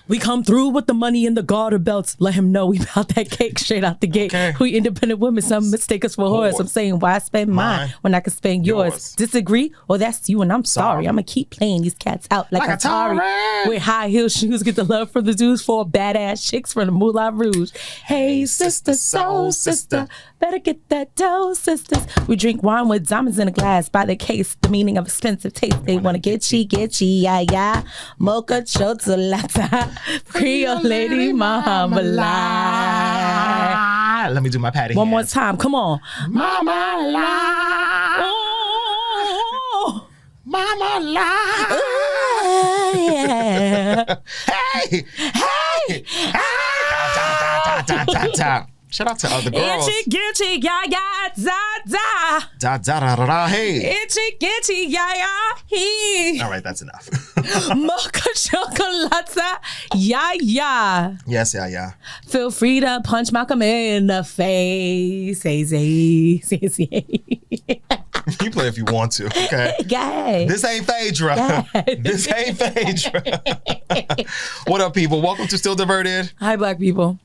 We come through with the money and the garter belts. Let him know we about that cake straight out the gate. Okay. We independent women. Some mistake us for whores. I'm saying, why spend mine when I can spend yours? Disagree? Well, that's you, and I'm sorry. I'm going to keep playing these cats out like Atari. With high heel shoes, get the love from the dudes for badass chicks from the Moulin Rouge. Hey, sister, soul sister, better get that dough, sisters. We drink wine with diamonds in a glass by the case. The meaning of expensive taste. They want to get you, yeah, yeah. Mocha chocolate. Creole lady mama lie. Let me do my Patti One more time, come on. Mama lie. Oh, Mama lie. yeah. Hey. Shout out to other girls. Itchy, gitchy, ya, ya, da, da. Da da da da da. Hey. Itchy, gitchy, ya, ya, he. All right, that's enough. Mocha chocolate, ya, ya. Yes, yeah. Feel free to punch Malcolm in the face. Say. You play if you want to, okay? Guy. This ain't Phaedra. This ain't Phaedra. What up, people? Welcome to Still Diverted. Hi, Black people.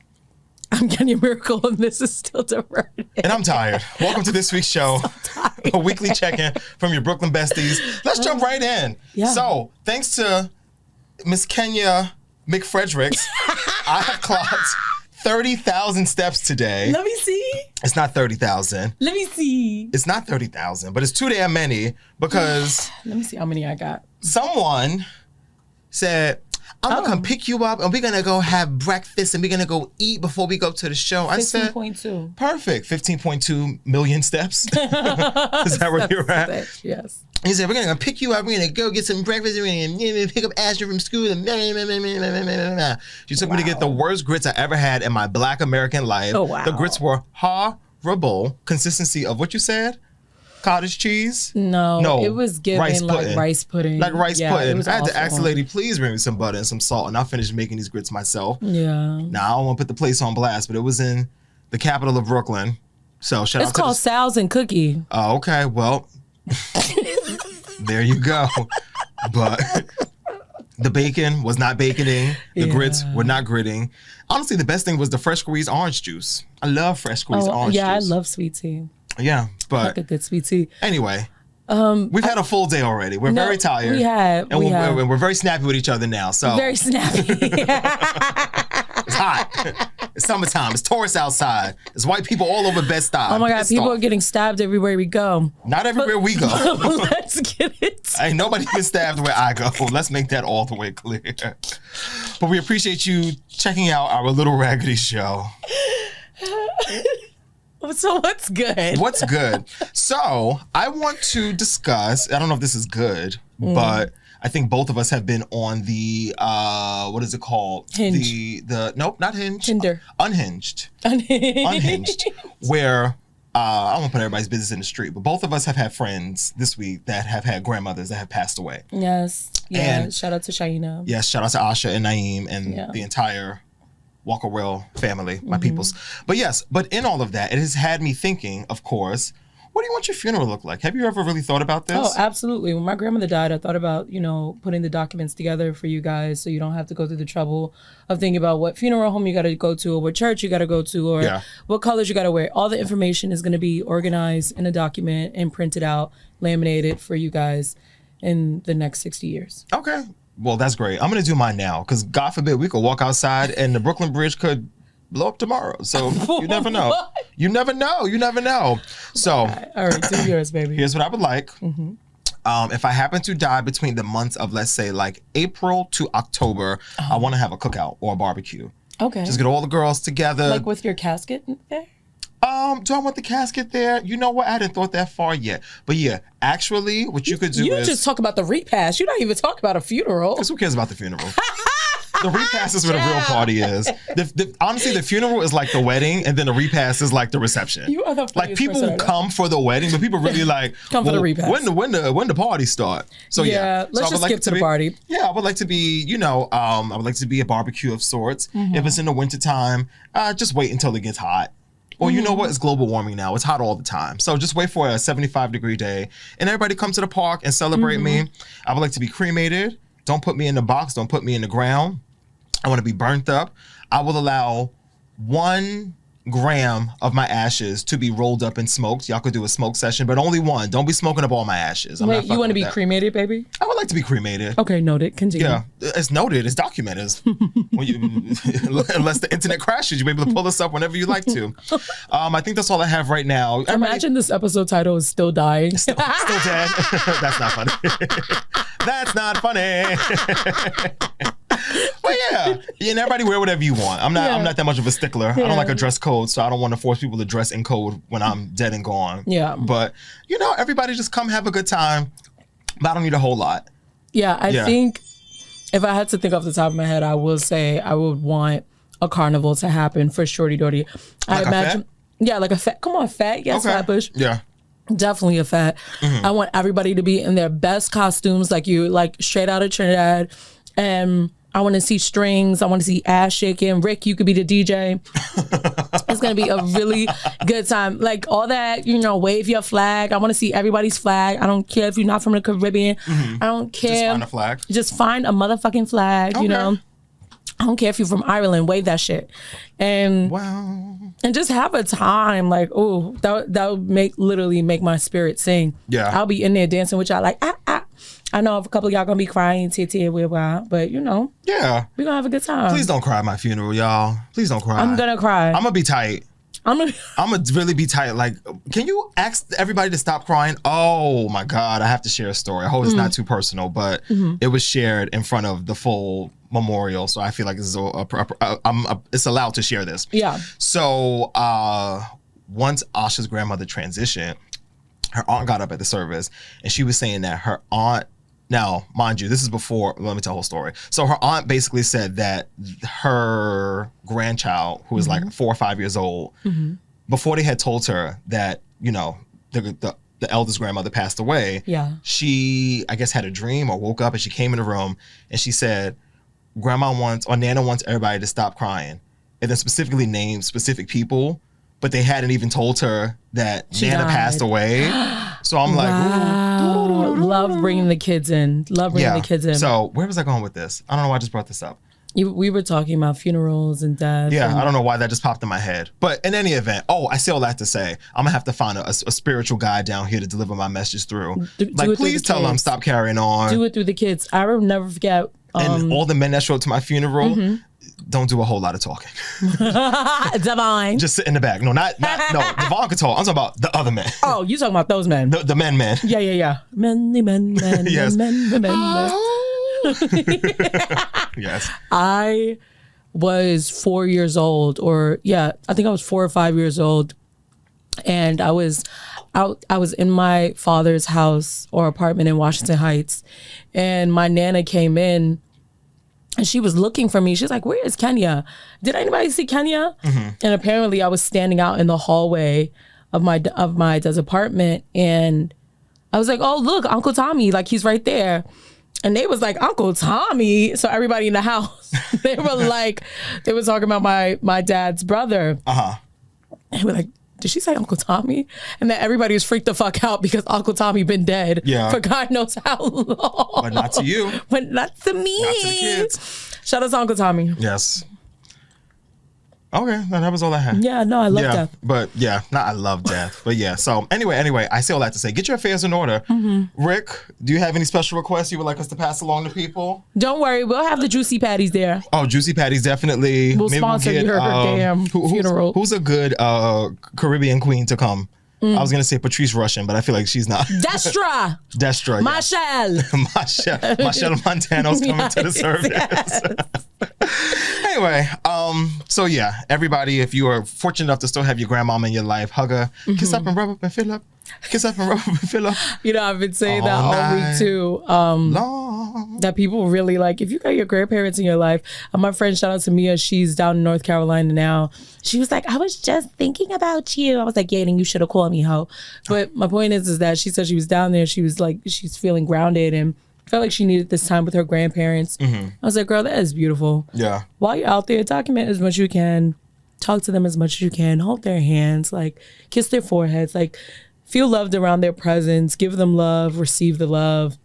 I'm Kenya Miracle, and this is Still Diverted. And I'm tired. Welcome to this week's show. A weekly check-in from your Brooklyn besties. Let's jump right in. Yeah. So, thanks to Miss Kenya McFredericks, I have clocked 30,000 steps today. Let me see. It's not 30,000. Let me see. It's not 30,000, but it's too damn many because... Let me see how many I got. Someone said... I'm going to come pick you up and we're going to go have breakfast and we're going to go eat before we go to the show. I said, 15.2. Perfect. 15.2 million steps. Is that where you're at? Yes. He said, we're going to pick you up. We're going to go get some breakfast. We're going to pick up Asher from school. And she took me to get the worst grits I ever had in my Black American life. Oh, wow. The grits were horrible. Consistency of what you said? Cottage cheese? No, it was given like rice pudding. Like rice pudding. I had to awful. ask the lady, please bring me some butter and some salt. And I finished making these grits myself. Yeah. Now, I don't want to put the place on blast, but it was in the capital of Brooklyn. So shout out to It's called Sal's and Cookie. Oh, okay. Well, there you go. But the bacon was not baconing. The grits were not gritting. Honestly, the best thing was the fresh squeezed orange juice. I love fresh squeezed orange juice. Yeah, I love sweet tea. Yeah, but like a good sweet tea. Anyway, we've had a full day already. We're very tired. We have. And we're very snappy with each other now. So very snappy. It's hot. It's summertime. It's tourists outside. It's white people all over Bed-Stuy. Oh my God, people are getting stabbed everywhere we go. Not everywhere we go. Let's get it. Ain't nobody been stabbed where I go. Let's make that all the way clear. But we appreciate you checking out our little raggedy show. So what's good? What's good? So I want to discuss, I don't know if this is good, but I think both of us have been on the, what is it called? Hinge. Nope, not Hinge. Tinder. Unhinged. Unhinged. Where, I won't put everybody's business in the street, but both of us have had friends this week that have had grandmothers that have passed away. Yes. Yeah. And shout out to Shaina. Yes, shout out to Asha and Naeem and the entire Walker Well family, my peoples. But yes, but in all of that, it has had me thinking, of course, what do you want your funeral to look like? Have you ever really thought about this? Oh, absolutely. When my grandmother died, I thought about, putting the documents together for you guys so you don't have to go through the trouble of thinking about what funeral home you got to go to or what church you got to go to or what colors you got to wear. All the information is going to be organized in a document and printed out, laminated for you guys in the next 60 years. Okay. Well, that's great. I'm going to do mine now because God forbid we could walk outside and the Brooklyn Bridge could blow up tomorrow. So you never know. You never know. You never know. So all right, do yours, baby. Here's what I would like. If I happen to die between the months of, let's say, like April to October, I want to have a cookout or a barbecue. Okay. Just get all the girls together. Like with your casket there? Do I want the casket there? You know what? I hadn't thought that far yet. But yeah, actually, what you could do is... You just talk about the repast. You don't even talk about a funeral. Because who cares about the funeral? The repast is where the real party is. Honestly, the funeral is like the wedding, and then the repast is like the reception. You are the like people come for the wedding, but people really like come for the repast. When the party start? So let's just skip to the party. Yeah, I would like to be, I would like to be a barbecue of sorts. If it's in the wintertime, just wait until it gets hot. Or you know what? It's global warming now. It's hot all the time. So just wait for a 75-degree day. And everybody come to the park and celebrate me. I would like to be cremated. Don't put me in the box. Don't put me in the ground. I want to be burnt up. I will allow 1 gram of my ashes to be rolled up and smoked. Y'all could do a smoke session, but only 1. Don't be smoking up all my ashes. Wait, you want to be cremated, baby? I would like to be cremated. Okay, noted. Continue. Yeah, it's noted. It's documented. Unless the internet crashes, you'll be able to pull this up whenever you like to. I think that's all I have right now. Imagine this episode title is Still Dying. Still dead. That's not funny. That's not funny. But and everybody wear whatever you want. I'm not that much of a stickler. I don't like a dress code, so I don't want to force people to dress in code when I'm dead and gone. Yeah. But everybody just come have a good time. But I don't need a whole lot. Yeah, I think if I had to think off the top of my head, I will say I would want a carnival to happen for Shorty Doty. I imagine, like a fat. Come on, fat. Yes, okay. Flatbush. Yeah. Definitely a fat. Mm-hmm. I want everybody to be in their best costumes, like straight out of Trinidad, and I want to see strings. I want to see ass shaking. Rick, you could be the DJ. It's going to be a really good time. Like all that, wave your flag. I want to see everybody's flag. I don't care if you're not from the Caribbean. Mm-hmm. I don't care. Just find a flag. Just find a motherfucking flag, okay. I don't care if you're from Ireland. Wave that shit. And and just have a time. Like, oh, that would literally make my spirit sing. Yeah. I'll be in there dancing with y'all like, I know a couple of y'all gonna be crying, but yeah, we're gonna have a good time. Please don't cry at my funeral, y'all. Please don't cry. I'm gonna cry. I'm gonna be tight. I'm gonna really be tight. Like, can you ask everybody to stop crying? Oh my God, I have to share a story. I hope it's not too personal, but it was shared in front of the full memorial, so I feel like this is it's allowed to share this. Yeah. So once Asha's grandmother transitioned, her aunt got up at the service, and she was saying that her aunt. Now, mind you, this is before, let me tell the whole story. So her aunt basically said that her grandchild, who was like 4 or 5 years old, before they had told her that, the eldest grandmother passed away, she, I guess, had a dream or woke up and she came in the room and she said, Nana wants everybody to stop crying. And then specifically named specific people, but they hadn't even told her that Nana passed away. So I'm like, ooh. Love bringing the kids in. So where was I going with this? I don't know why I just brought this up. We were talking about funerals and death. Yeah, I don't know why that just popped in my head. But in any event, I say all that to say, I'm going to have to find a spiritual guy down here to deliver my message through. Please tell them stop carrying on. Do it through the kids. I will never forget. And all the men that show up to my funeral, don't do a whole lot of talking. Devon. Just sit in the back. No, no, Devon can talk. I'm talking about the other men. Oh, you talking about those men. The men. Yeah. Men. Yes. Men. Yes. I was 4 years old, I think I was 4 or 5 years old. And I was in my father's house or apartment in Washington Heights. And my Nana came in. And she was looking for me. She's like, where is Kenya? Did anybody see Kenya? And apparently I was standing out in the hallway of my dad's apartment. And I was like, oh, look, Uncle Tommy, like he's right there. And they was like, Uncle Tommy. So everybody in the house, they were talking about my dad's brother. They were like, did she say Uncle Tommy? And then everybody was freaked the fuck out because Uncle Tommy been dead for God knows how long. But not to you. But not to me. Not to the kids. Shout out to Uncle Tommy. Yes. Okay, that was all I had. Yeah, no, I love death. But I love death. But so anyway, I say all that to say, get your affairs in order. Rick, do you have any special requests you would like us to pass along to people? Don't worry, we'll have the Juicy Patties there. Oh, Juicy Patties, definitely. Maybe sponsor her damn funeral. Who's a good Caribbean queen to come? I was going to say Patrice Rushen, but I feel like she's not. Destra, Michelle Montano's coming to the service. Yes. Anyway, so everybody, if you are fortunate enough to still have your grandmama in your life, hug her, kiss up and rub up and fill up. Kiss up and rub up and fill up. I've been saying that all week too. That people really like, if you got your grandparents in your life. My friend, shout out to Mia, she's down in North Carolina now. She was like, I was just thinking about you. I was like, yeah, then you should have called me, ho. But my point is that she said she was down there. She was like, she's feeling grounded and felt like she needed this time with her grandparents. I was like, girl, that is beautiful. Yeah. While you're out there, document as much as you can. Talk to them as much as you can. Hold their hands, like kiss their foreheads, like feel loved around their presence. Give them love, receive the love.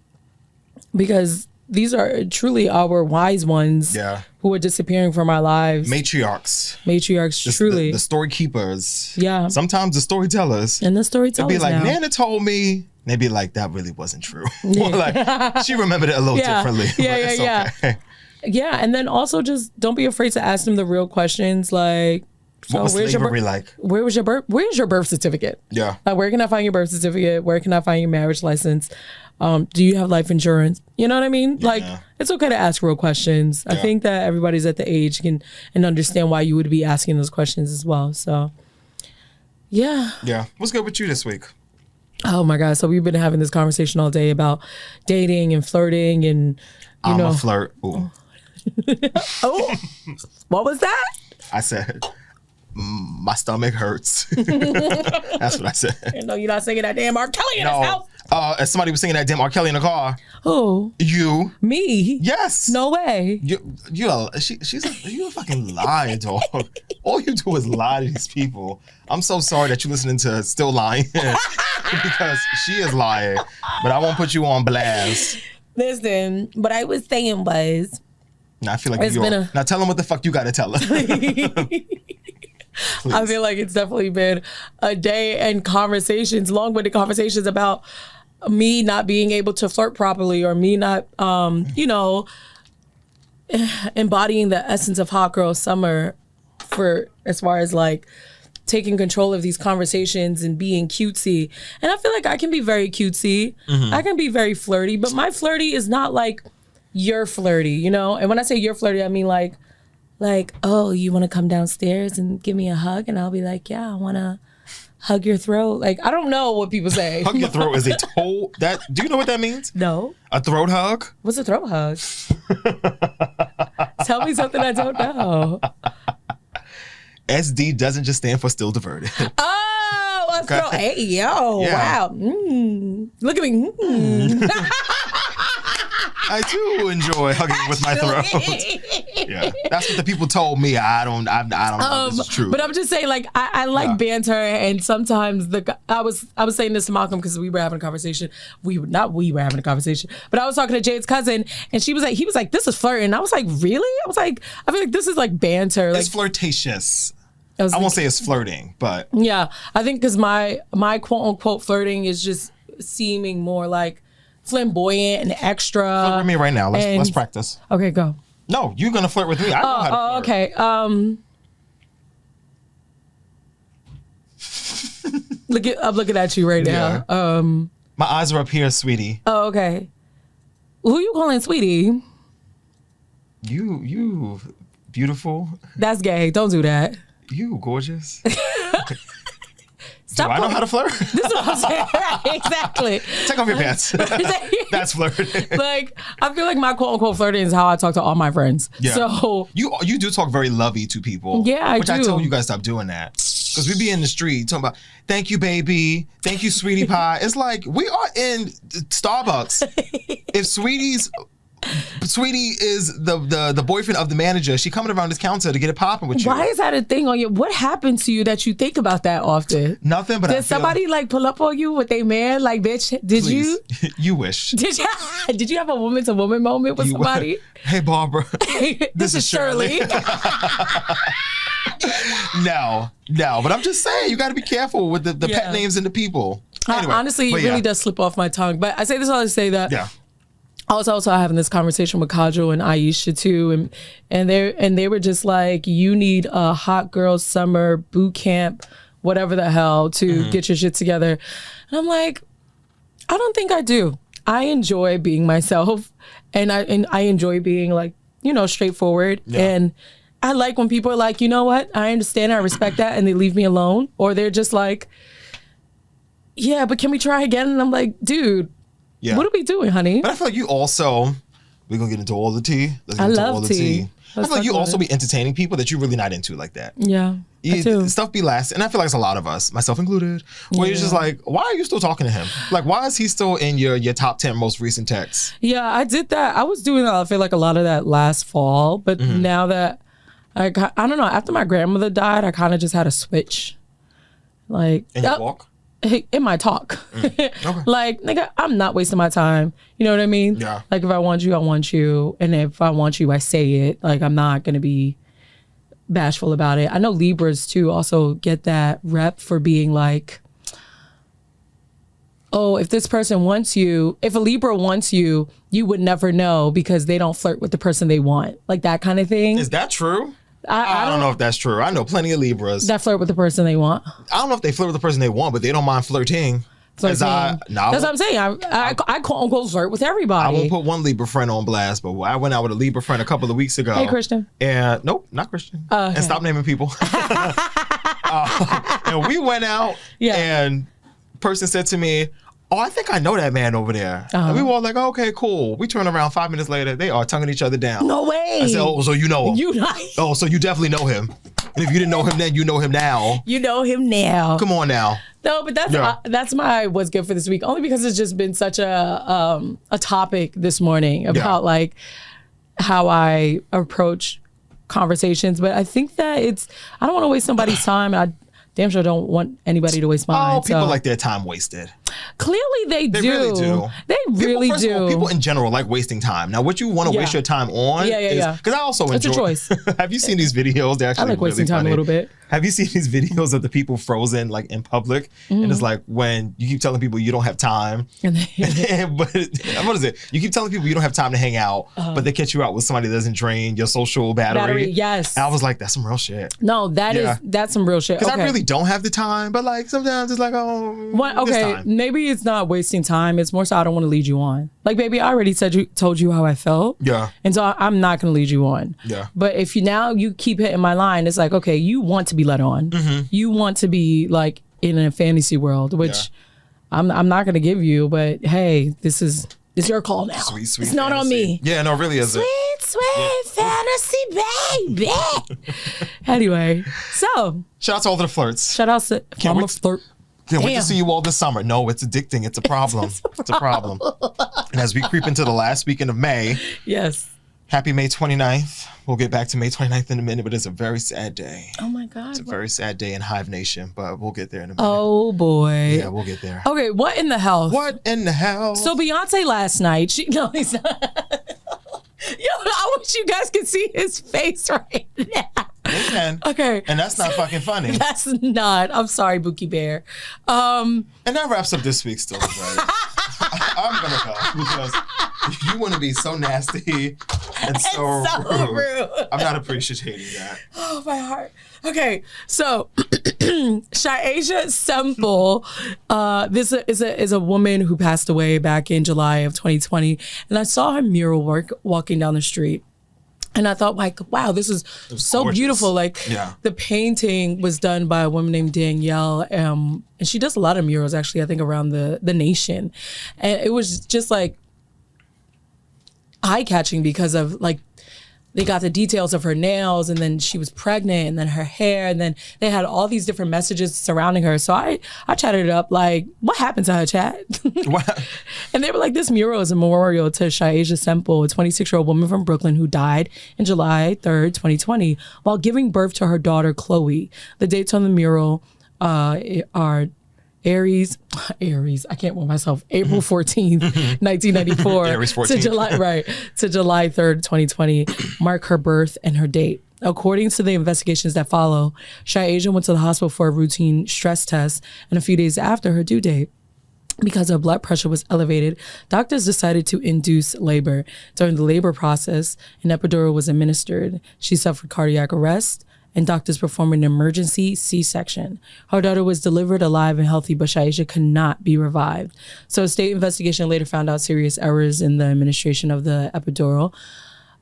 Because these are truly our wise ones who are disappearing from our lives. Matriarchs, truly. The story keepers. Yeah. Sometimes the storytellers. And the storytellers They'd be like, now. Nana told me. They'd be like, that really wasn't true. Or like, she remembered it a little differently. Yeah. Yeah, and then also just don't be afraid to ask them the real questions. Like, so what was slavery like? Where's your birth certificate? Yeah. Like, where can I find your birth certificate? Where can I find your marriage license? Do you have life insurance? You know what I mean? Yeah. Like, it's okay to ask real questions. I think that everybody's at the age and understand why you would be asking those questions as well. So, yeah. Yeah. What's good with you this week? Oh my God. So we've been having this conversation all day about dating and flirting and, I'm a flirt. Ooh. Oh, what was that? I said, my stomach hurts. That's what I said. No, you're not singing that damn R. Kelly in his house. As somebody was singing that damn R. Kelly in the car. Who? You. Me? Yes. No way. You're a fucking liar, dog. All you do is lie to these people. I'm so sorry that you're listening to Still Lying because she is lying, but I won't put you on blast. Listen, what I was saying was... Now I feel like now tell them what the fuck you got to tell her. I feel like it's definitely been a day and conversations, long-winded conversations about me not being able to flirt properly or me not, embodying the essence of hot girl summer for as far as like taking control of these conversations and being cutesy. And I feel like I can be very cutesy. Mm-hmm. I can be very flirty, but my flirty is not like your flirty, you know? And when I say your flirty, I mean like, oh, you want to come downstairs and give me a hug? And I'll be like, yeah, I want to hug your throat. Like, I don't know what people say. Hug your throat is do you know what that means? No. A throat hug? What's a throat hug? Tell me something I don't know. SD doesn't just stand for still diverted. Oh, a throat. Hey, yo, wow. Look at me. I do enjoy hugging with my throat. Yeah, that's what the people told me. I don't know if this is true. But I'm just saying, like, I like banter, and sometimes I was saying this to Malcolm because we were having a conversation. We were having a conversation, but I was talking to Jade's cousin, and he was like, "This is flirting." I was like, "Really?" I was like, "I feel like this is like banter." It's flirtatious. I won't say it's flirting, but yeah, I think because my quote unquote flirting is just seeming more like flamboyant and extra. Flirt with me right now. Let's practice. Okay, go. No, you're gonna flirt with me. I know how to flirt. Okay. I'm looking at you right now. My eyes are up here, sweetie. Oh, okay. Who you calling sweetie? You beautiful. That's gay. Don't do that. You gorgeous. Stop. Do I know how to flirt? This is what I'm saying. Exactly. Take off your pants. That's flirting. Like, I feel like my quote unquote flirting is how I talk to all my friends. Yeah. So you do talk very lovey to people. Yeah, I do. Which I told you guys stop doing that. Because we be in the street talking about, thank you, baby. Thank you, sweetie pie. It's like, we are in Starbucks. If Sweetie is the boyfriend of the manager, she coming around this counter to get it popping with you. Why is that a thing on you? What happened to you that you think about that often? Nothing, but did somebody like pull up on you with a man? Like, bitch, did Please. you? You wish. Did you have a woman to woman moment with somebody? Hey, Barbara. This is Shirley. No, but I'm just saying, you got to be careful with the pet names and the people. Anyway, honestly, it really does slip off my tongue. But I say this all to say that. Yeah. I was also having this conversation with Kajal and Aisha too, and they were just like, you need a hot girl summer boot camp, whatever the hell, to get your shit together. And I'm like, I don't think I do. I enjoy being myself, and I enjoy being like, straightforward. Yeah. And I like when people are like, you know what, I understand, I respect that, and they leave me alone, or they're just like, yeah, but can we try again? And I'm like, dude. Yeah. What are we doing, honey? But I feel like you also, we're going to get into all the tea. I love tea. I feel like you also be entertaining people that you're really not into like that. Yeah, I do. Stuff be last. And I feel like it's a lot of us, myself included, where you're just like, why are you still talking to him? Like, why is he still in your top 10 most recent texts? Yeah, I did that. I was doing that, I feel like a lot of that last fall. But now that, I don't know, after my grandmother died, I kind of just had a switch. Like, in your walk? in my talk. Okay. Like, nigga, I'm not wasting my time. You know what I mean? Yeah. Like, if I want you, I want you. And if I want you, I say it. Like, I'm not going to be bashful about it. I know Libras, too, also get that rep for being like, oh, if this person wants you, if a Libra wants you, you would never know because they don't flirt with the person they want. Like, that kind of thing. Is that true? I don't know if that's true. I know plenty of Libras that flirt with the person they want. I don't know if they flirt with the person they want, but they don't mind flirting. That's what I'm saying. I quote unquote flirt with everybody. I won't put one Libra friend on blast, but I went out with a Libra friend a couple of weeks ago. Hey, Christian. And nope, not Christian. Okay. And stop naming people. And we went out, and person said to me, oh, I think I know that man over there. And we were all like, oh, okay, cool. We turn around 5 minutes later, they are tonguing each other down. No way. I said, oh, so you know him. You nice. Oh, so you definitely know him. And if you didn't know him then, you know him now. You know him now. Come on now. No, but that's my what's good for this week. Only because it's just been such a topic this morning about like how I approach conversations. But I think that I don't want to waste somebody's time. I damn sure don't want anybody to waste mine. Oh, people like their time wasted. Clearly they do. Really do. They really do. All, people in general like wasting time. Now, what you want to waste your time on is... Because I also enjoy... It's a choice. Have you seen these videos? They're actually I like wasting time a little bit. Have you seen these videos of the people frozen like in public? And it's like when you keep telling people you don't have time. But what is it? You keep telling people you don't have time to hang out, but they catch you out with somebody that doesn't drain your social battery. Yes. And I was like, that's some real shit. No, that's some real shit. Because I really don't have the time, but like sometimes it's like, maybe it's not wasting time. It's more so I don't want to lead you on. Like, baby, I already told you how I felt. Yeah. And so I'm not going to lead you on. Yeah. But if you keep hitting my line, it's like, okay, you want to be led on. Mm-hmm. You want to be like in a fantasy world, which I'm not going to give you. But hey, it's your call now. Sweet it's not on me. Yeah, no, it really is. Sweet fantasy, baby. Anyway, so shout out to all the flirts. Shout out to Mama Flirt. Can't wait to see you all this summer. No, it's addicting. It's a problem. It's a problem. And as we creep into the last weekend of May. Yes. Happy May 29th. We'll get back to May 29th in a minute, but it's a very sad day. Oh my God. It's a very sad day in Hive Nation, but we'll get there in a minute. Oh boy. Yeah, we'll get there. Okay, what in the hell? What in the hell? So Beyonce last night, no, he's not. Yo, I wish you guys could see his face right now. They can. Okay. And that's not fucking funny. That's not. I'm sorry, Bookie Bear. And that wraps up this week's Still Diverted. I'm gonna go because you want to be so nasty and so rude. I'm not appreciating that. Oh, my heart. Okay, so Sha-Asia Semple, this is a woman who passed away back in July of 2020, and I saw her mural walking down the street. And I thought, like, wow, this is so gorgeous. Beautiful. Like, the painting was done by a woman named Danielle, and she does a lot of murals, actually, I think, around the nation. And it was just, like, eye-catching because of, like, they got the details of her nails, and then she was pregnant, and then her hair, and then they had all these different messages surrounding her. So I chatted it up, like, what happened to her, chat? And they were like, this mural is a memorial to Sha-Asia Semple, a 26-year-old woman from Brooklyn who died in July 3rd, 2020, while giving birth to her daughter, Chloe. The dates on the mural are Aries, I can't want myself, April 14th, 1994 Aries 14th. to July 3rd, 2020, mark her birth and her date. According to the investigations that follow, Sha-Asia went to the hospital for a routine stress test, and a few days after her due date, because her blood pressure was elevated, doctors decided to induce labor. During the labor process, an epidural was administered. She suffered cardiac arrest, and doctors performed an emergency C-section. Her daughter was delivered alive and healthy, but Sha-Asia could not be revived. So a state investigation later found out serious errors in the administration of the epidural.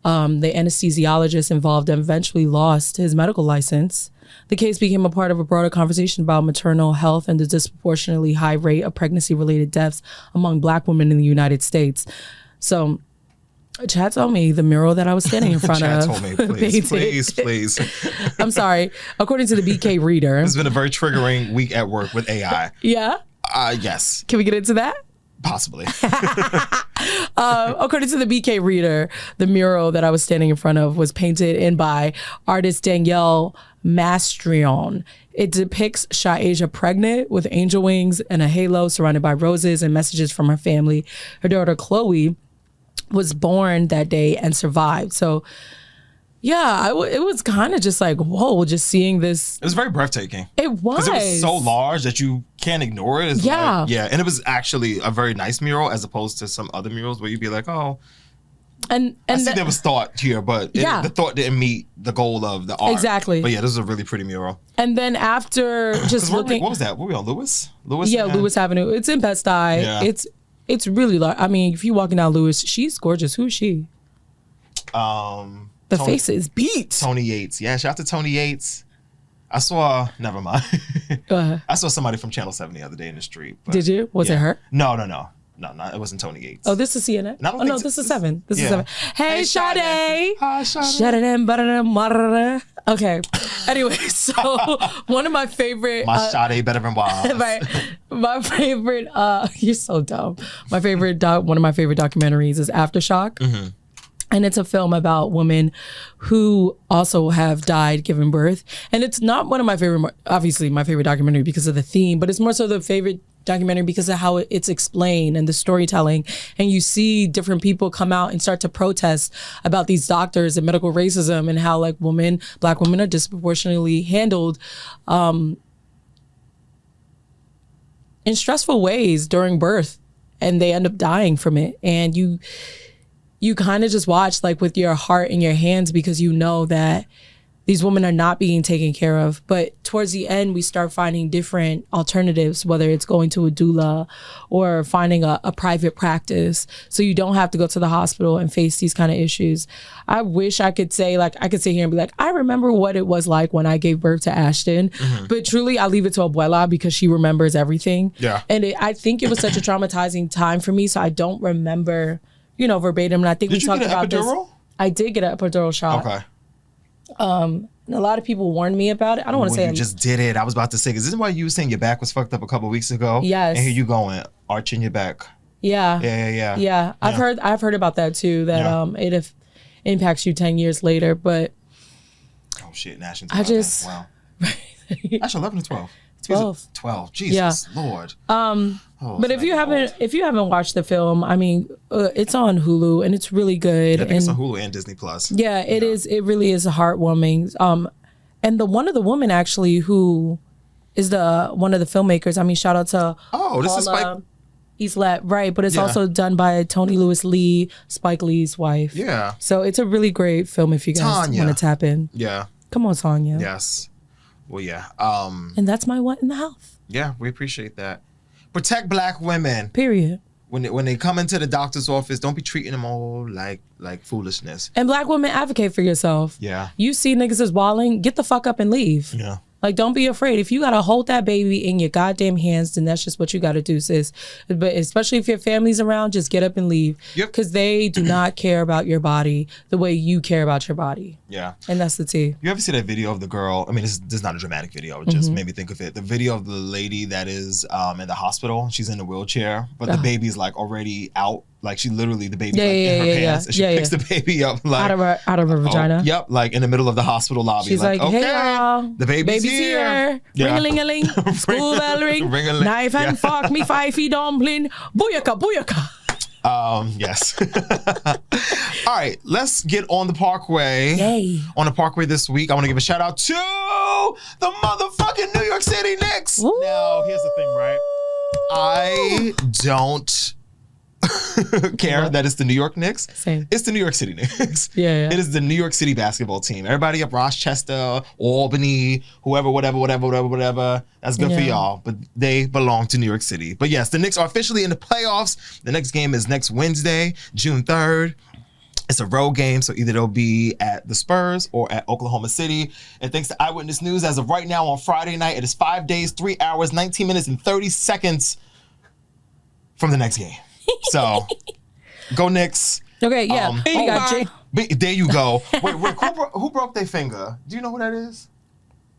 The anesthesiologist involved eventually lost his medical license. The case became a part of a broader conversation about maternal health and the disproportionately high rate of pregnancy-related deaths among Black women in the United States. So Chad told me the mural that I was standing in front Chad of. Told me, please. I'm sorry. According to the BK Reader. It's been a very triggering week at work with AI. Yeah? Yes. Can we get into that? Possibly. According to the BK Reader, the mural that I was standing in front of was painted in by artist Danielle Mastrion. It depicts Sha-Asia pregnant with angel wings and a halo surrounded by roses and messages from her family. Her daughter Chloe was born that day and survived. So yeah, it was kind of just like, whoa, just seeing this. It was very breathtaking. It was. Because it was so large that you can't ignore it. It's yeah. Like, yeah. And it was actually a very nice mural as opposed to some other murals where you'd be like, oh. And I see there was thought here, but the thought didn't meet the goal of the art. Exactly. But yeah, this is a really pretty mural. And then after just looking. What was that? Were we on Lewis? Yeah, Lewis Avenue. It's in Bed-Stuy. Yeah. It's really large. I mean, if you're walking down Lewis, she's gorgeous. Who's she? The face is beat. Tony Yates. Yeah, shout out to Tony Yates. I saw, never mind. I saw somebody from Channel 7 the other day in the street. But, did you? Was it her? No, it wasn't Tony Yates. Oh, this is CNN? No, this is 7. This is 7. Hey, Sade. Hi, Sade. Okay. Anyway, so one of my favorite... My Sade better than Wild. Right. My favorite... you're so dumb. My favorite... one of my favorite documentaries is Aftershock. Mm-hmm. And it's a film about women who also have died giving birth. And it's not one of my favorite, obviously my favorite documentary because of the theme, but it's more so the favorite documentary because of how it's explained and the storytelling. And you see different people come out and start to protest about these doctors and medical racism and how like Black women are disproportionately handled in stressful ways during birth. And they end up dying from it. And you kind of just watch like with your heart in your hands because you know that these women are not being taken care of. But towards the end, we start finding different alternatives, whether it's going to a doula or finding a private practice. So you don't have to go to the hospital and face these kind of issues. I wish I could say, like, I could sit here and be like, I remember what it was like when I gave birth to Ashton. Mm-hmm. But truly, I leave it to Abuela because she remembers everything. Yeah. And I think it was such a traumatizing time for me. So I don't remember, verbatim. And I think we talked about this. I did get an epidural shot. Okay. And a lot of people warned me about it. I don't want to say you just did it. I was about to say, is this why you were saying your back was fucked up a couple of weeks ago? Yes. And here you going, arching your back. Yeah. Yeah. I've heard about that too. That it impacts you 10 years later. But oh shit, Nash. I just wow. Actually, 11 or 12. 12. Jesus, yeah. Lord. But if you haven't watched the film, I mean, it's on Hulu and it's really good. I think it's on Hulu and Disney Plus. Yeah, it is. It really is heartwarming. And one of the women actually who is one of the filmmakers. I mean, shout out to this is Spike Islet, right? But it's also done by Tony Lewis Lee, Spike Lee's wife. Yeah. So it's a really great film if you guys want to tap in. Yeah. Come on, Tanya. Yes. Well, yeah. And that's my what in the house. Yeah, we appreciate that. Protect Black women. Period. When they come into the doctor's office, don't be treating them all like foolishness. And Black women, advocate for yourself. Yeah. You see niggas is walling, get the fuck up and leave. Yeah. Like, don't be afraid. If you got to hold that baby in your goddamn hands, then that's just what you got to do, sis. But especially if your family's around, just get up and leave. Yep. Because they do not care about your body the way you care about your body. Yeah. And that's the tea. You ever see that video of the girl? I mean, this is not a dramatic video. It just made me think of it. The video of the lady that is in the hospital. She's in a wheelchair, but the baby's like already out. Like she literally, the baby in her pants. And she picks the baby up like out of her vagina. Yep, like in the middle of the hospital lobby. She's like, okay, hey y'all, the baby's here. Yeah. Ring-a-ling-a-ling, school bell ring, knife and fork, me fifey dumpling, booyaka, booyaka. Yes. All right, let's get on the Parkway. Yay. On the Parkway this week, I want to give a shout out to the motherfucking New York City Knicks. Woo. Now, here's the thing, right? I don't care that it's the New York Knicks. Same. It's the New York City Knicks. Yeah. It is the New York City basketball team. Everybody up Rochester, Albany, whoever, whatever. That's good for y'all. But they belong to New York City. But yes, the Knicks are officially in the playoffs. The next game is next Wednesday, June 3rd. It's a road game, so either they'll be at the Spurs or at Oklahoma City. And thanks to Eyewitness News, as of right now on Friday night, it is 5 days, 3 hours, 19 minutes, and 30 seconds from the next game. So, go Knicks. Okay, yeah. There you go. Wait, who broke their finger? Do you know who that is?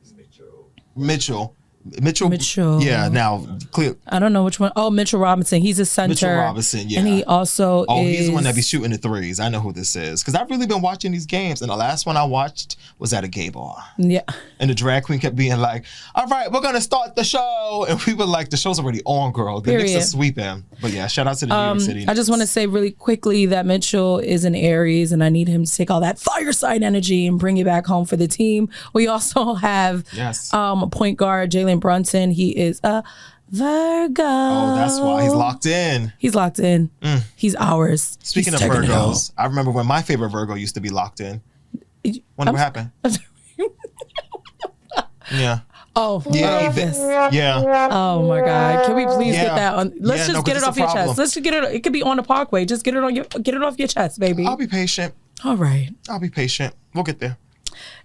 It's Mitchell. Mitchell. Mitchell. Yeah, now clear. I don't know which one. Oh, Mitchell Robinson. He's a center. Mitchell Robinson, yeah. And he also he's the one that be shooting the threes. I know who this is. Because I've really been watching these games. And the last one I watched was at a gay bar. Yeah. And the drag queen kept being like, all right, we're going to start the show. And we were like, the show's already on, girl. The Knicks are sweeping. But yeah, shout out to the New York City Knicks. I just want to say really quickly that Mitchell is an Aries. And I need him to take all that fire sign energy and bring it back home for the team. We also have point guard Jalen Brunson. He is a Virgo. Oh, that's why. He's locked in. He's locked in. He's ours. Speaking of Virgos, I remember when my favorite Virgo used to be locked in. Wonder what happened. Yeah. Oh, yeah. Yeah. Oh my God! Can we please get that on? Let's just get it off your chest. Let's just get it. It could be on the Parkway. Just get it off your chest, baby. I'll be patient. All right. I'll be patient. We'll get there.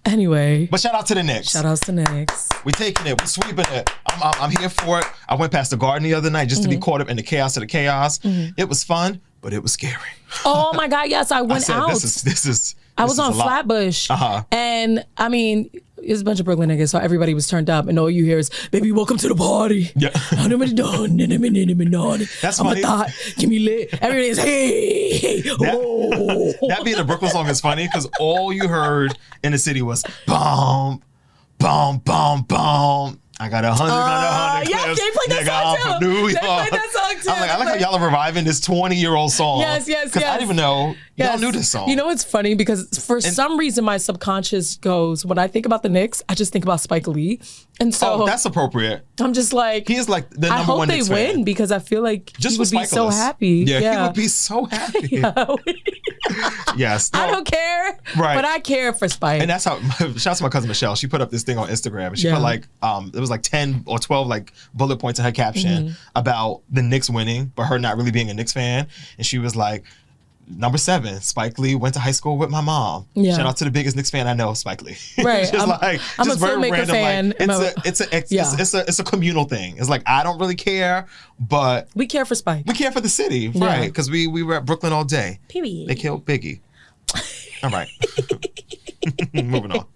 Anyway. But shout out to the Knicks. Shout outs to Knicks. We're taking it. We're sweeping it. I'm here for it. I went past the Garden the other night just to be caught up in the chaos of the chaos. It was fun, but it was scary. Oh my God! Yes, I went out. This is. I was on Flatbush, and I mean, it's a bunch of Brooklyn niggas, so everybody was turned up, and all you hear is, "Baby, welcome to the party." Yeah. That's funny. Give me lit. Everybody's hey. That being a Brooklyn song is funny because all you heard in the city was boom, boom, boom, boom. I got 100 Yeah, clips. they played that song too. From New York. They played that song too. I'm like, I like how y'all are reviving this 20-year-old song. Yes. Because I didn't even know y'all knew this song. You know what's funny? Because for some reason my subconscious goes, when I think about the Knicks, I just think about Spike Lee. And so that's appropriate. I'm just like, he is like the number one Knicks fan. I hope they win because I feel like he would be so happy. Yeah, he would be so happy. Yes. I don't care. Right. But I care for Spike. And that's how, shout out to my cousin Michelle. She put up this thing on Instagram. And she put like, it was like 10 or 12 like bullet points in her caption about the Knicks winning, but her not really being a Knicks fan. And she was like, number 7, Spike Lee went to high school with my mom. Yeah. Shout out to the biggest Knicks fan I know, Spike Lee. Right. I'm a very filmmaker random, fan. Like, it's a communal thing. It's like, I don't really care, but we care for Spike. We care for the city, right? Because we were at Brooklyn all day. Period. They killed Biggie. All right. Moving on.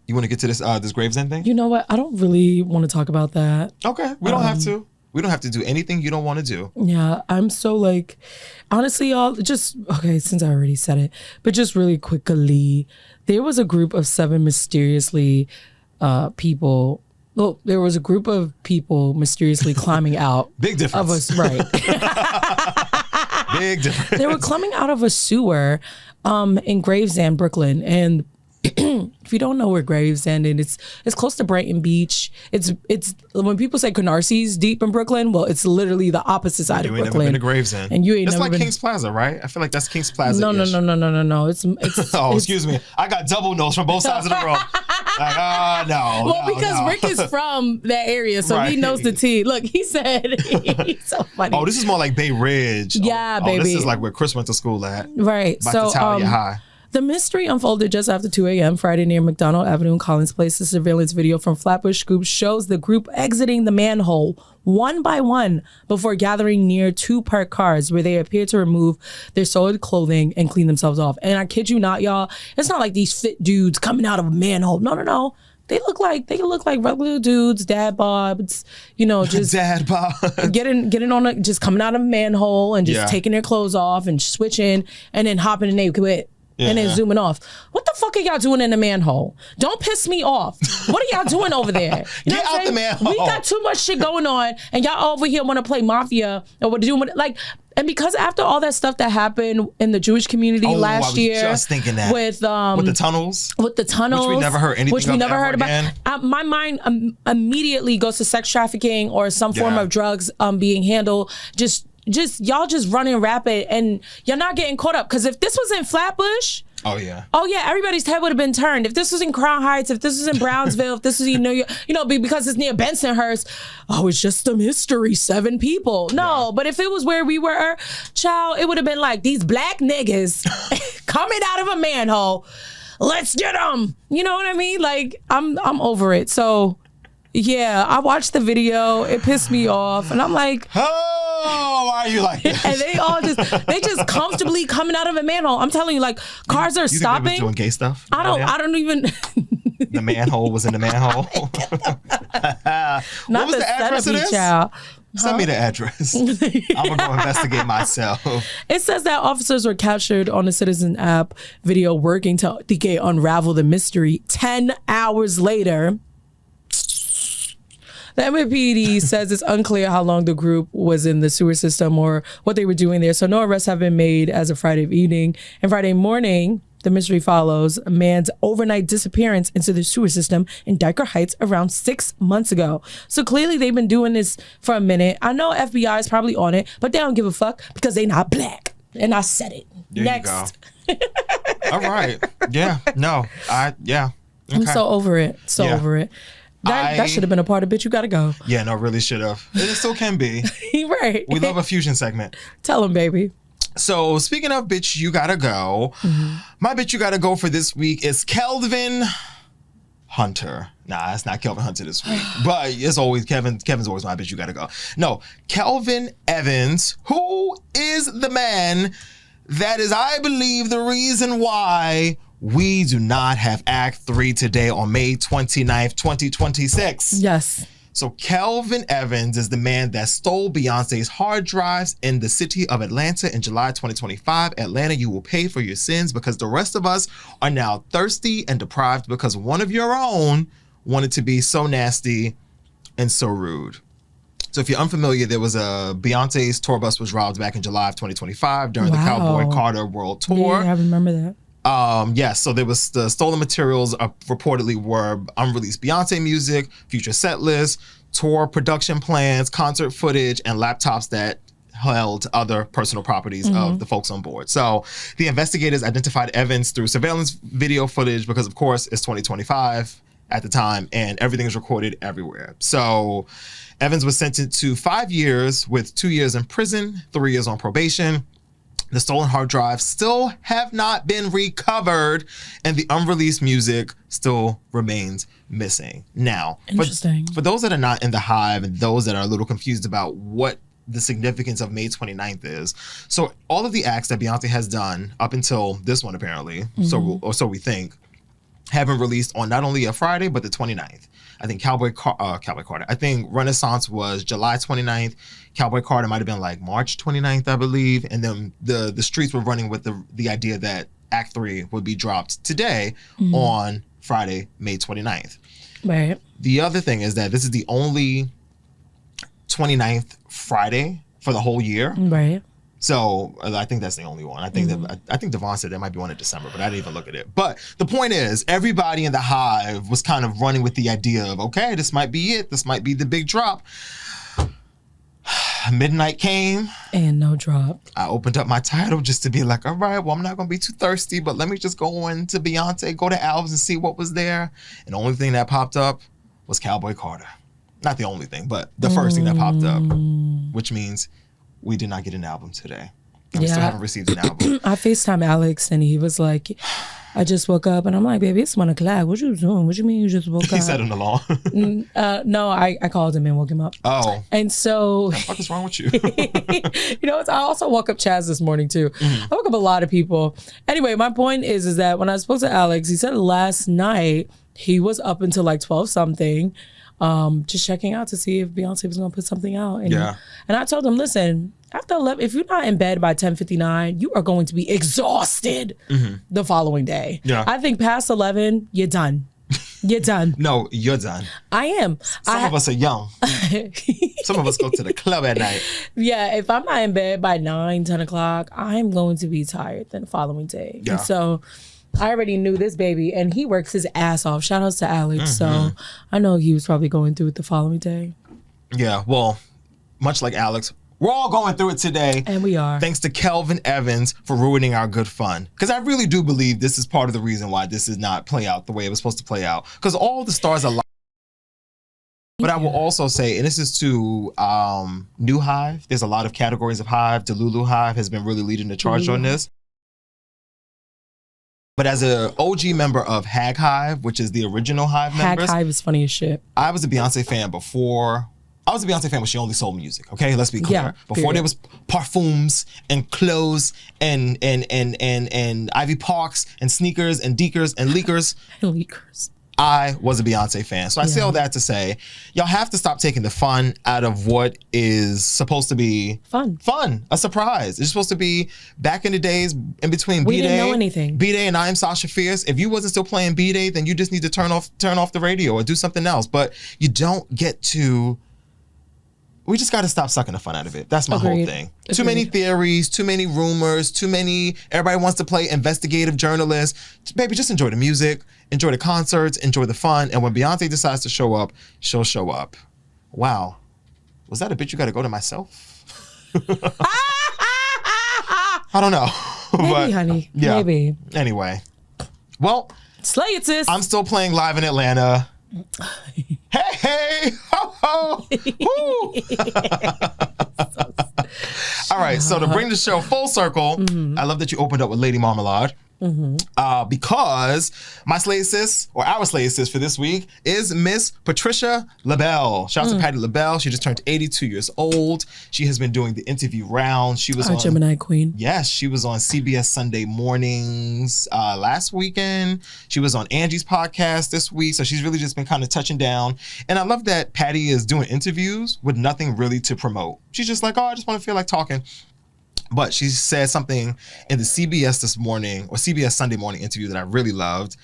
You want to get to this Gravesend thing? You know what? I don't really want to talk about that. Okay. We don't have to. We don't have to do anything you don't want to do. Yeah, I'm so like, honestly, y'all, since I already said it, but just really quickly, there was a group of 7 mysteriously people. Well, there was a group of people mysteriously climbing out. Big difference. Of us, right. Big difference. They were climbing out of a sewer in Gravesend, Brooklyn, and if you don't know where Gravesend is, it's close to Brighton Beach. It's when people say Canarसी's deep in Brooklyn, well, it's literally the opposite side of Brooklyn. You ain't never been to Gravesend. And you ain't never been. That's like Kings Plaza, right? I feel like that's Kings Plaza. No. It's excuse me. I got double no's from both sides of the road. Like, no. Well, because Rick is from that area, so he knows the tea. Look, he said, he's so funny. Oh, this is more like Bay Ridge. Yeah, baby. This is like where Chris went to school at. Right. By Italia High. The mystery unfolded just after 2 a.m. Friday near McDonald Avenue in Collins Place. The surveillance video from Flatbush Scoop shows the group exiting the manhole one by one before gathering near 2 parked cars where they appear to remove their soiled clothing and clean themselves off. And I kid you not, y'all, it's not like these fit dudes coming out of a manhole. No. They look like regular dudes, dad bods, just dad bod. getting on just coming out of a manhole and just taking their clothes off and switching and then hopping in they quit. And then zooming off. What the fuck are y'all doing in the manhole? Don't piss me off. What are y'all doing over there? Get out the manhole. We got too much shit going on, and y'all over here want to play mafia or what doing like. And because after all that stuff that happened in the Jewish community last year, just thinking that with the tunnels, which we never heard anything about. My mind immediately goes to sex trafficking or some form of drugs being handled. Just y'all just running rapid and you're not getting caught up. Because if this was in Flatbush, oh yeah, everybody's head would have been turned. If this was in Crown Heights, if this was in Brownsville, if this was in New York, because it's near Bensonhurst, it's just a mystery, 7 people. No, but if it was where we were, child, it would have been like these black niggas coming out of a manhole. Let's get them. You know what I mean? Like I'm over it. So. Yeah, I watched the video. It pissed me off, and I'm like, "Oh, why are you like this?" And they just comfortably coming out of a manhole. I'm telling you, like cars are stopping. Think they was doing gay stuff? I don't even. The manhole was in the manhole. What was the address of this? Child. Send me the address. I'm going to go investigate myself. It says that officers were captured on the Citizen app video working to unravel the mystery. 10 hours later, the MPD says it's unclear how long the group was in the sewer system or what they were doing there. So no arrests have been made as of Friday evening. And Friday morning, the mystery follows a man's overnight disappearance into the sewer system in Diker Heights around 6 months ago. So clearly they've been doing this for a minute. I know FBI is probably on it, but they don't give a fuck because they not black. And I said it. There Next. You go. All right. Yeah. No. Okay. I'm so over it. Over it. That should have been a part of Bitch You Gotta Go. Yeah, no, really should have. It still can be. Right. We love a fusion segment. Tell them, baby. So speaking of Bitch You Gotta Go, my Bitch You Gotta Go for this week is Kelvin Hunter. Nah, it's not Kelvin Hunter this week. But it's always Kevin's always my Bitch You Gotta Go. No, Kelvin Evans, who is the man that is, I believe, the reason why we do not have Act 3 today on May 29th, 2026. Yes. So Kelvin Evans is the man that stole Beyonce's hard drives in the city of Atlanta in July 2025. Atlanta, you will pay for your sins because the rest of us are now thirsty and deprived because one of your own wanted to be so nasty and so rude. So if you're unfamiliar, there was Beyonce's tour bus was robbed back in July of 2025 during the Cowboy Carter World Tour. Yeah, I remember that. Yes, so there was the stolen materials reportedly were unreleased Beyonce music, future set lists, tour production plans, concert footage, and laptops that held other personal properties of the folks on board. So the investigators identified Evans through surveillance video footage because, of course, it's 2025 at the time and everything is recorded everywhere. So Evans was sentenced to 5 years with 2 years in prison, 3 years on probation. The stolen hard drives still have not been recovered, and the unreleased music still remains missing. Now, for those that are not in the hive and those that are a little confused about what the significance of May 29th is, so all of the acts that Beyonce has done up until this one, apparently, so we think, have been released on not only a Friday, but the 29th. I think Cowboy Carter. I think Renaissance was July 29th. Cowboy Carter might have been like March 29th, I believe. And then the streets were running with the idea that Act 3 would be dropped today on Friday, May 29th. Right. The other thing is that this is the only 29th Friday for the whole year. Right. So I think that's the only one. I think I think Devon said there might be one in December, but I didn't even look at it. But the point is, everybody in the hive was kind of running with the idea of, okay, this might be it. This might be the big drop. Midnight came. And no drop. I opened up my title just to be like, all right, well, I'm not going to be too thirsty, but let me just go into Beyonce, go to albums and see what was there. And the only thing that popped up was Cowboy Carter. Not the only thing, but the first thing that popped up, which means we did not get an album today. We still haven't received an album. I FaceTime Alex and he was like, I just woke up. And I'm like, baby, it's 1 o'clock. What you doing? What you mean you just woke up? He said an alarm. No, I called him and woke him up. Oh. And so. What the fuck is wrong with you? You know, I also woke up Chaz this morning too. I woke up a lot of people. Anyway, my point is that when I spoke to Alex, he said last night he was up until like 12 something. Just checking out to see if Beyonce was gonna put something out. And, and I told him, listen, after 11, if you're not in bed by 10:59, you are going to be exhausted the following day. Yeah. I think past 11, you're done. You're done. No, you're done. I am. Some of us are young. Some of us go to the club at night. Yeah, if I'm not in bed by 9, 10 o'clock, I'm going to be tired the following day. Yeah. And so I already knew this baby, and he works his ass off. Shout outs to Alex. So I know he was probably going through it the following day. Yeah, well, much like Alex, we're all going through it today. And we are. Thanks to Kelvin Evans for ruining our good fun. Because I really do believe this is part of the reason why this did not play out the way it was supposed to play out. Because all the stars are. But I will also say, and this is to New Hive, there's a lot of categories of Hive. Delulu Hive has been really leading the charge on this. But as an OG member of Hag Hive, which is the original Hive members. Hag Hive is funny as shit. I was a Beyonce fan before. I was a Beyonce fan when she only sold music, okay? Let's be clear. Before there was parfums and clothes and Ivy Parks and sneakers and deekers and leakers. Leakers. I was a Beyonce fan. So I say all that to say, y'all have to stop taking the fun out of what is supposed to be fun, a surprise. It's supposed to be back in the days in between B-Day. We didn't know anything. B-Day and I Am Sasha Fierce. If you wasn't still playing B-Day, then you just need to turn off the radio or do something else. But you don't get to. We just got to stop sucking the fun out of it. That's my whole thing. Too many theories, too many rumors, everybody wants to play investigative journalist. Baby, just enjoy the music, enjoy the concerts, enjoy the fun. And when Beyonce decides to show up, she'll show up. Wow. Was that a bit you got to go to myself? I don't know. Maybe, honey. Yeah. Maybe. Anyway. Well. Slay It Sis. I'm still playing live in Atlanta. Hey, ho, ho, woo. All right, so to bring the show full circle, I love that you opened up with Lady Marmalade. Because my slave sis, or our slave sis for this week, is Miss Patti Labelle. Shout out to Patti Labelle. She just turned 82 years old. She has been doing the interview round. She was our Gemini Queen. Yes, she was on CBS Sunday Mornings last weekend. She was on Angie's podcast this week. So she's really just been kind of touching down. And I love that Patti is doing interviews with nothing really to promote. She's just like, oh, I just want to feel like talking. But she said something in the CBS this morning, or CBS Sunday Morning interview that I really loved.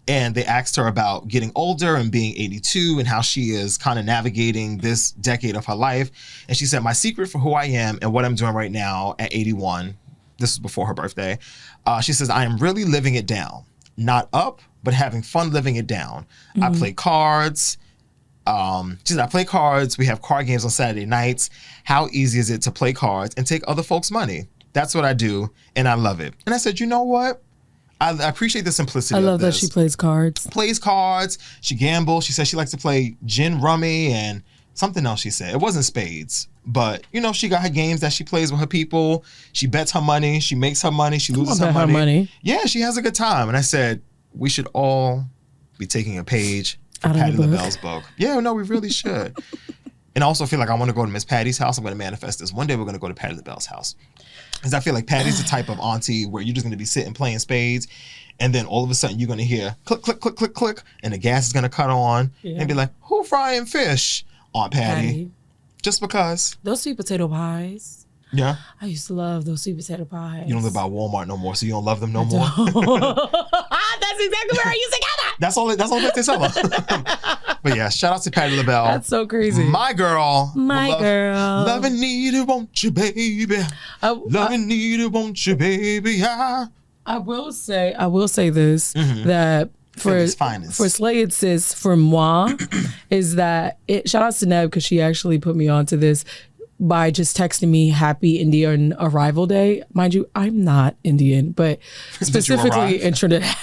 And they asked her about getting older and being 82 and how she is kind of navigating this decade of her life. And she said, my secret for who I am and what I'm doing right now at 81, this was before her birthday, she says, I am really living it down. Not up, but having fun living it down. I play cards. She said, I play cards. We have card games on Saturday nights. How easy is it to play cards and take other folks' money? That's what I do, and I love it. And I said, you know what? I appreciate the simplicity of this. I love that she plays cards. Plays cards. She gambles. She said she likes to play gin rummy and something else she said. It wasn't spades. But, you know, she got her games that she plays with her people. She bets her money. She makes her money. She loses her money. Yeah, she has a good time. And I said, we should all be taking a page from Patti Labelle's book. Yeah, no, we really should. And I also feel like I want to go to Miss Patty's house. I'm going to manifest this. One day we're going to go to Patti Labelle's house. Because I feel like Patty's the type of auntie where you're just going to be sitting playing spades. And then all of a sudden you're going to hear click, click, click, click, click. And the gas is going to cut on. Yeah. And be like, who frying fish? Aunt Patty. Just because. Those sweet potato pies. Yeah. I used to love those sweet potato pies. You don't live by Walmart no more, so you don't love them no more? That's exactly where I used to get that. That's all they sell them. But yeah, shout out to Patti Labelle. That's so crazy. My girl. Girl. Love and need it, won't you, baby? Love and need it, won't you, baby? I will say this, that for Slay It Sis, for moi, is that shout out to Neb, because she actually put me onto this by just texting me happy Indian arrival day. Mind you, I'm not Indian, but specifically in Trinidad.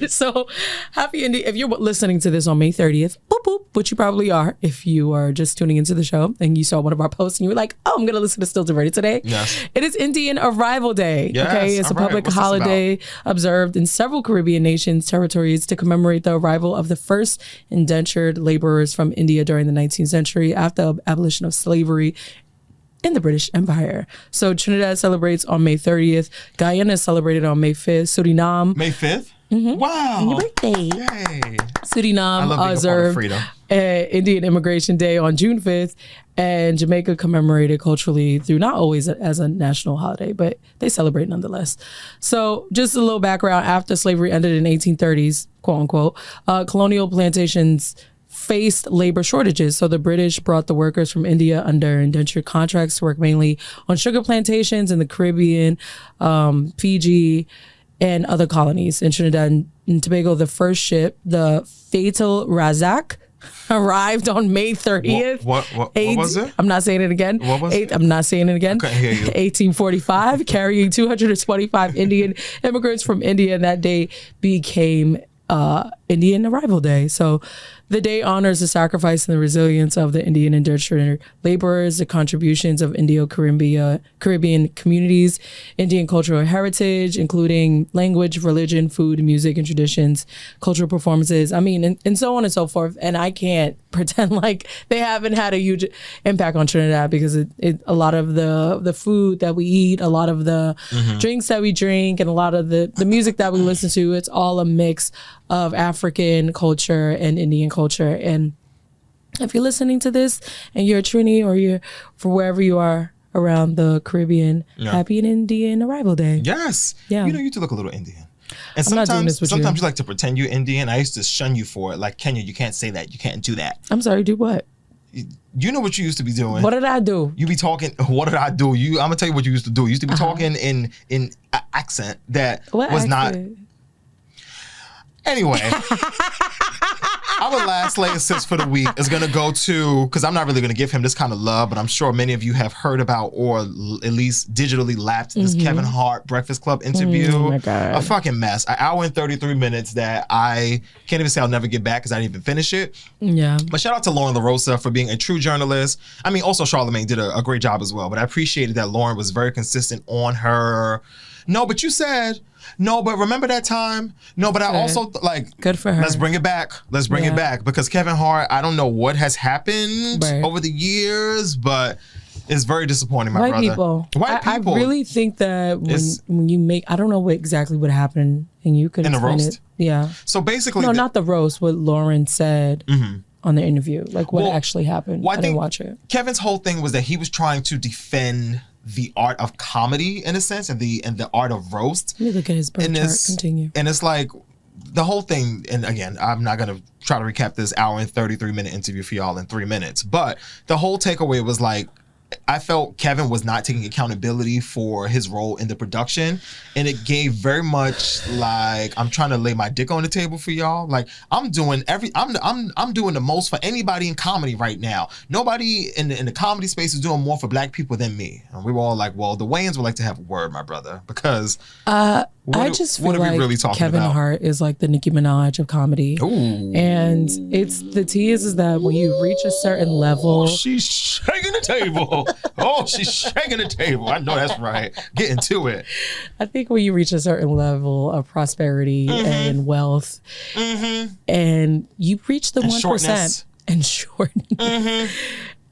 So happy Indian. If you're listening to this on May 30th, boop, boop, which you probably are, if you are just tuning into the show and you saw one of our posts and you were like, oh, I'm going to listen to Still Diverted today. Yes. It is Indian Arrival Day. Yes, okay. It's a public holiday observed in several Caribbean nations, territories to commemorate the arrival of the first indentured laborers from India during the 19th century after the abolition of slavery in the British Empire. So Trinidad celebrates on May 30th. Guyana is celebrated on May 5th. Suriname. May 5th? Mm-hmm. Wow. Your birthday. Yay. Suriname observed Indian Immigration Day on June 5th. And Jamaica commemorated culturally through not always as a national holiday, but they celebrate nonetheless. So just a little background. After slavery ended in 1830s, quote unquote, colonial plantations faced labor shortages. So the British brought the workers from India under indentured contracts to work mainly on sugar plantations in the Caribbean, Fiji, and other colonies. In Trinidad and Tobago, the first ship, the Fatal Razak, arrived on May 30th. What was it? I'm not saying it again. What was it? I'm not saying it again. I couldn't hear you. 1845, carrying 225 Indian immigrants from India. And that day became Indian Arrival Day. So the day honors the sacrifice and the resilience of the Indian indentured laborers, the contributions of Caribbean communities, Indian cultural heritage, including language, religion, food, music, and traditions, cultural performances, and so on and so forth. And I can't pretend like they haven't had a huge impact on Trinidad, because a lot of the food that we eat, a lot of the drinks that we drink, and a lot of the music that we listen to, it's all a mix of African culture and Indian culture. And if you're listening to this and you're a Trini or you're for wherever you are around the Caribbean, happy Indian Arrival Day. Yes. Yeah. You know, you do look a little Indian. And sometimes you like to pretend you're Indian. I used to shun you for it. Like, Kenya, you can't say that. You can't do that. I'm sorry, do what? You know what you used to be doing. What did I do? You be talking, what did I do? I'm going to tell you what you used to do. You used to be talking in accent that what was accent? not... Anyway, our last Lay It Sis for the week is going to go to, because I'm not really going to give him this kind of love, but I'm sure many of you have heard about or at least digitally lapped this Kevin Hart Breakfast Club interview. Oh my God. A fucking mess. An hour and 33 minutes that I can't even say I'll never get back because I didn't even finish it. Yeah. But shout out to Loren LaRosa for being a true journalist. I mean, also Charlamagne did a great job as well, but I appreciated that Loren was very consistent on her. No, but you said... No, but remember that time? No, but I also like... Good for her. Let's bring it back. Let's bring it back. Because Kevin Hart, I don't know what has happened over the years, but it's very disappointing, my brother. White people. I really think that when you make... I don't know exactly what happened, and you could explain roast? it. Yeah. So basically... No, not the roast. What Loren said on the interview. Like what actually happened. Well, I didn't watch it. Kevin's whole thing was that he was trying to defend the art of comedy in a sense and the art of roast. Let me look at his birth chart. Continue. And it's like the whole thing, and again, I'm not going to try to recap this hour and 33-minute interview for y'all in 3 minutes, but the whole takeaway was like, I felt Kevin was not taking accountability for his role in the production, and it gave very much like I'm trying to lay my dick on the table for y'all. Like I'm doing the most for anybody in comedy right now. Nobody in the comedy space is doing more for Black people than me. And we were all like, well, the Wayans would like to have a word, my brother, because I just feel like really Kevin Hart is like the Nicki Minaj of comedy. Ooh. And it's the tease is that when you reach a certain level, she's shaking the table. Oh, she's shaking the table. I know that's right. Get into it. I think when you reach a certain level of prosperity and wealth, and you reach the 1% and shortness.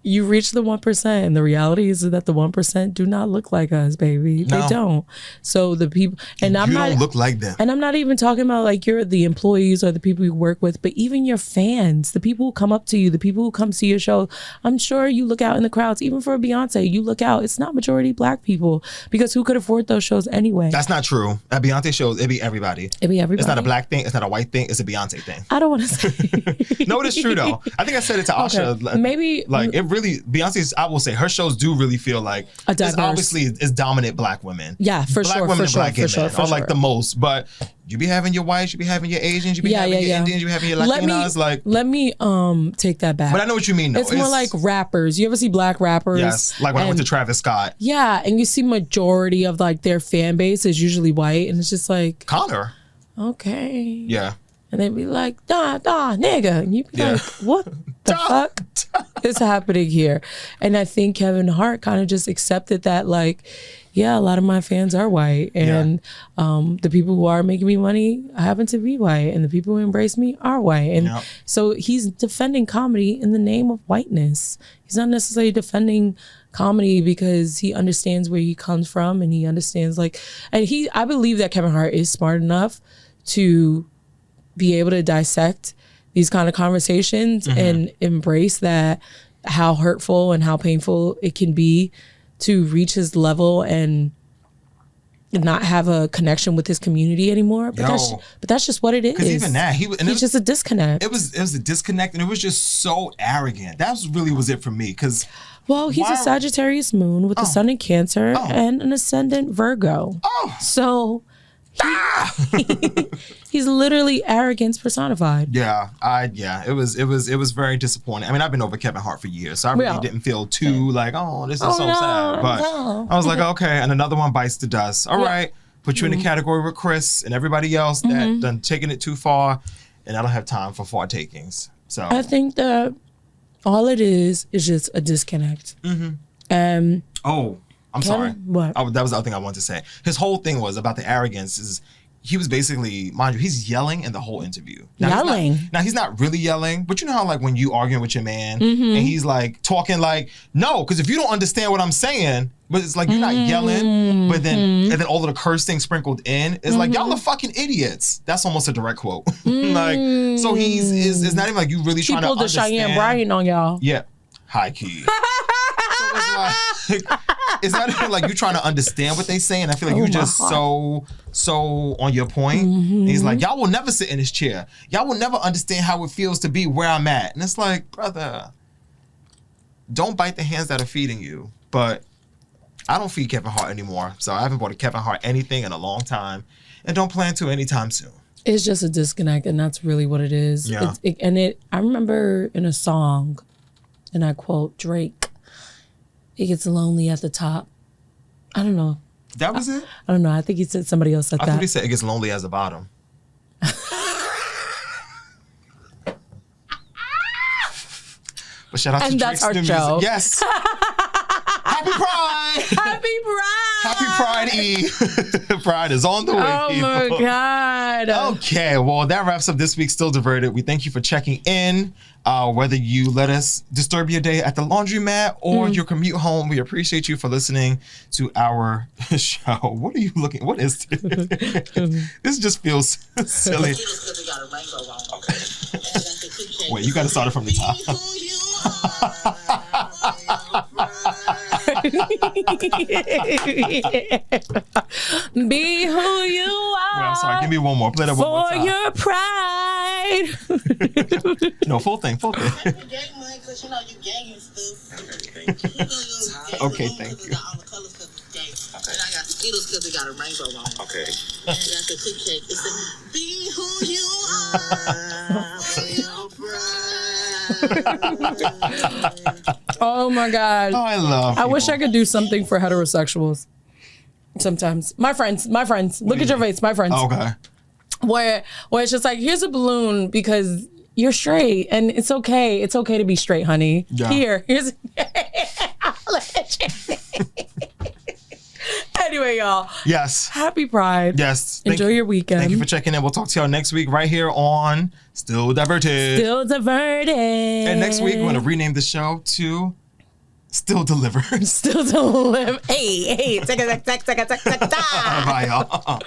You reach the 1%, and the reality is that the 1% do not look like us, baby. No. They don't. So the people, and you don't look like them. And I'm not even talking about like you're the employees or the people you work with, but even your fans, the people who come up to you, the people who come see your show. I'm sure you look out in the crowds, even for Beyonce. You look out. It's not majority Black people because who could afford those shows anyway? That's not true. At Beyonce shows, it'd be everybody. It'd be everybody. It's not a Black thing. It's not a white thing. It's a Beyonce thing. I don't want to say. No, it is true though. I think I said it to Asha. Okay. Maybe like it really Beyonce's. I will say her shows do really feel like it's obviously it's dominant Black women. Yeah, for Black sure. Women for and sure, Black gay for sure, men for are sure. like the most, but you be having your whites, you be having your Asians, you be having your Indians, you be having your Latinas. Let me take that back. But I know what you mean though. It's more like rappers. You ever see Black rappers? Yes, like when I went to Travis Scott. Yeah, and you see majority of like their fan base is usually white, and it's just like Connor. Okay. Yeah. And they'd be like, da, nigga. And you'd be like, what the fuck is happening here? And I think Kevin Hart kind of just accepted that, like, yeah, a lot of my fans are white. And the people who are making me money happen to be white. And the people who embrace me are white. And so he's defending comedy in the name of whiteness. He's not necessarily defending comedy because he understands where he comes from. And he understands, like, and I believe that Kevin Hart is smart enough to be able to dissect these kind of conversations and embrace that how hurtful and how painful it can be to reach his level and not have a connection with his community anymore. But that's just what it is. Because even that, he's just a disconnect. It was a disconnect, and it was just so arrogant. That was it for me. Because he's a Sagittarius moon with the sun in Cancer and an ascendant Virgo. So he's literally arrogance personified. It was very disappointing. I mean, I've been over Kevin Hart for years, so I really didn't feel too like, this is sad. But I was like, okay, and another one bites the dust. All right, put you in the category with Chris and everybody else that done taken it too far, and I don't have time for far takings. So I think that all it is just a disconnect. I'm sorry. What? That was the other thing I wanted to say. His whole thing was about the arrogance. He was basically, mind you, he's yelling in the whole interview. He's not really yelling, but you know how like when you arguing with your man and he's like talking like, no, because if you don't understand what I'm saying, But it's like you're not yelling, but then and then all of the curse things sprinkled in. It's like y'all are fucking idiots. That's almost a direct quote. Like, so it's not even like you really trying to understand. He pulled the Cheyenne Bryant on y'all. Yeah, high key. So it's like it's not even like you trying to understand what they saying. I feel like you're just so on your point. And he's like, y'all will never sit in this chair. Y'all will never understand how it feels to be where I'm at. And it's like, brother, don't bite the hands that are feeding you. But I don't feed Kevin Hart anymore, so I haven't bought a Kevin Hart anything in a long time, and don't plan to anytime soon. It's just a disconnect, and that's really what it is. Yeah. I remember in a song, and I quote Drake, "It gets lonely at the top." I don't know. That was it? I don't know. I think he said somebody else said that. I thought he said it gets lonely as the bottom. But shout out to Drake's new music. Yes. Happy Pride! Happy Pride! Happy Pride Eve. Pride is on the way. Oh my God. Okay, well, that wraps up this week's Still Diverted. We thank you for checking in. Whether you let us disturb your day at the laundromat or your commute home, we appreciate you for listening to our show. What are you looking? What is this? This just feels silly. Wait, you got to start it from the top. Be who you are. Wait, I'm sorry. Give me one more. Play that one more time. For your pride. No, full thing. Okay, thank you. And I got Skittles because it got a rainbow on it. Okay. And I got the cookie cake. It's the be who you are. Oh my God. Oh, I love people. I wish I could do something for heterosexuals. Sometimes. My friends. Look at your face, my friends. Okay. Where it's just like, here's a balloon because you're straight and it's okay. It's okay to be straight, honey. Yeah. Here's Anyway, y'all. Yes. Happy Pride. Yes. Enjoy your weekend. Thank you for checking in. We'll talk to y'all next week right here on Still Diverted. Still Diverted. And next week, we're going to rename the show to Still Delivered. Still Delivered. Hey. Bye, y'all.